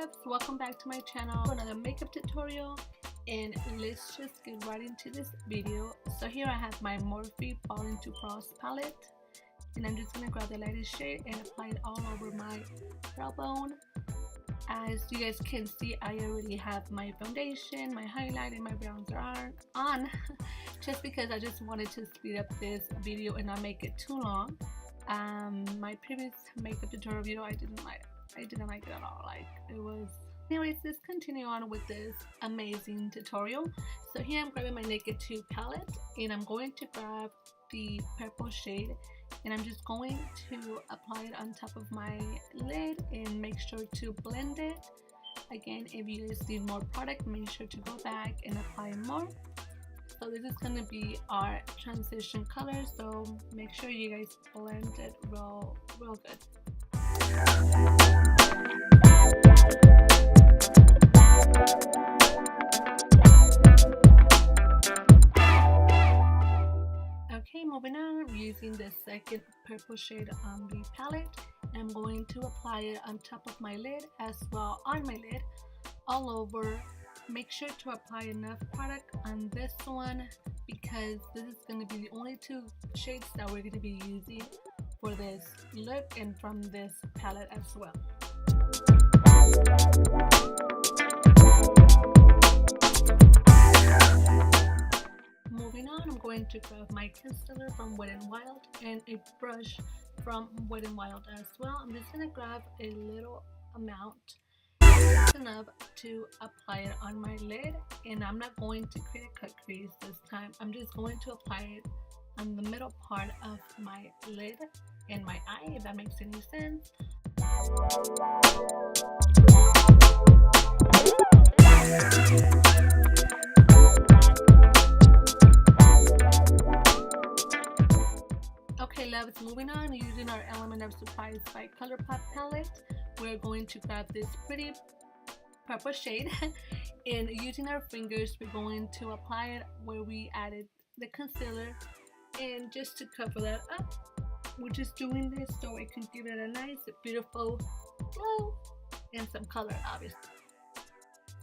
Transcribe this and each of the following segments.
loves, welcome back to my channel for another makeup tutorial, and let's just get right into this video. So here I have my Morphe Fall Into Frost palette, and I'm just gonna grab the lightest shade and apply it all over my brow bone. As you guys can see, I already have my foundation, my highlight, and my bronzer are on just because I just wanted to speed up this video and not make it too long. My previous makeup tutorial video, I didn't like it at all. Like, it was. Anyways, let's continue on with this amazing tutorial. So here I'm grabbing my Naked 2 palette, and I'm going to grab the purple shade, and I'm just going to apply it on top of my lid and make sure to blend it. Again, if you guys need more product, make sure to go back and apply more. So this is going to be our transition color, so make sure you guys blend it real good. Okay, moving on, I'm using the second purple shade on the palette. I'm going to apply it on top of my lid as well on my lid, all over. Make sure to apply enough product on this one because this is going to be the only two shades that we're going to be using for this look and from this palette as well. Moving on, I'm going to grab my concealer from Wet n Wild and a brush from Wet n Wild as well. I'm just going to grab a little amount, enough to apply it on my lid, and I'm not going to create a cut crease this time. I'm just going to apply it on the middle part of my lid and my eye, if that makes any sense. Okay loves, moving on, using our Element of Surprise by ColourPop palette, we're going to grab this pretty purple shade and using our fingers we're going to apply it where we added the concealer, and just to cover that up, we're just doing this so it can give it a nice beautiful glow and some color, obviously.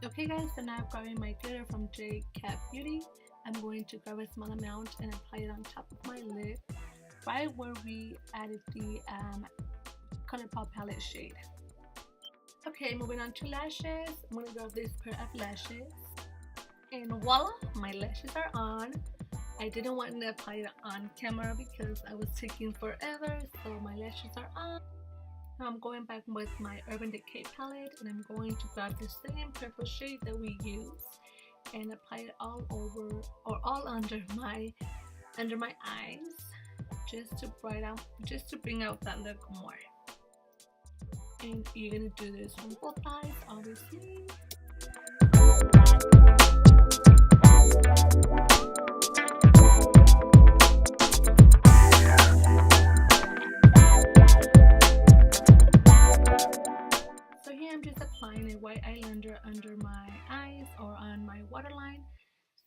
Okay guys, so now I'm grabbing my glitter from J Cat Beauty. I'm going to grab a small amount and apply it on top of my lid, right where we added the ColourPop palette shade. Okay, moving on to lashes. I'm going to grab this pair of lashes, and voila, my lashes are on. I didn't want to apply it on camera because I was taking forever, so my lashes are on. Now I'm going back with my Urban Decay palette, and I'm going to grab the same purple shade that we used and apply it all over or all under my eyes, just to bring out that look more. And you're gonna do this on both eyes, obviously. So here I'm just applying a white eyeliner under my eyes or on my waterline,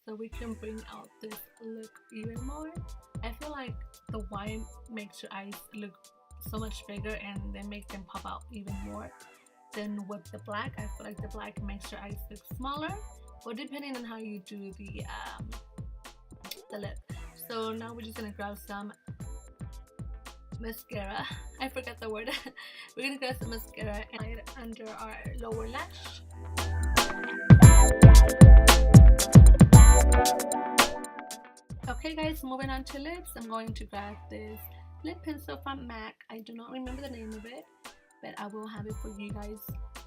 so we can bring out this look even more. I feel like the white makes your eyes look so much bigger and then make them pop out even more than with the black. I feel like the black makes your eyes look smaller, or depending on how you do the lip. So now we're just gonna grab some mascara. I forgot the word. We're gonna grab some mascara and apply it under our lower lash. Okay guys, moving on to lips, I'm going to grab this lip pencil from MAC. I do not remember the name of it, but I will have it for you guys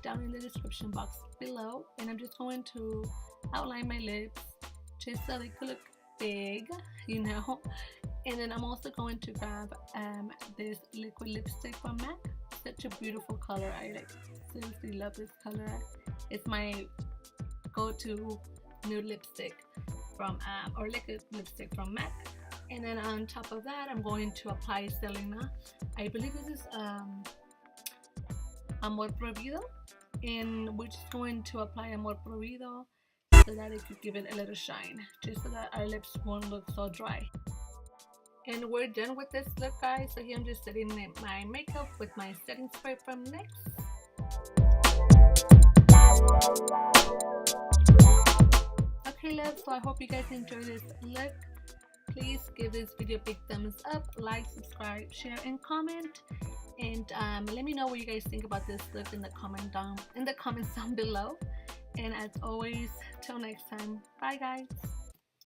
down in the description box below. And I'm just going to outline my lips just so they could look big, you know. And then I'm also going to grab this liquid lipstick from MAC. Such a beautiful color. I seriously love this color. It's my go-to nude lipstick from or liquid lipstick from MAC. And then on top of that, I'm going to apply Selena. I believe this is Amor Prohibido, and we're just going to apply Amor Prohibido so that it could give it a little shine, just so that our lips won't look so dry. And we're done with this look, guys. So here I'm just setting my makeup with my setting spray from NYX. yeah, so I hope you guys enjoy this look. Please give this video a big thumbs up, like, subscribe, share, and comment. And let me know what you guys think about this look in the comments down below. And as always, till next time, bye guys.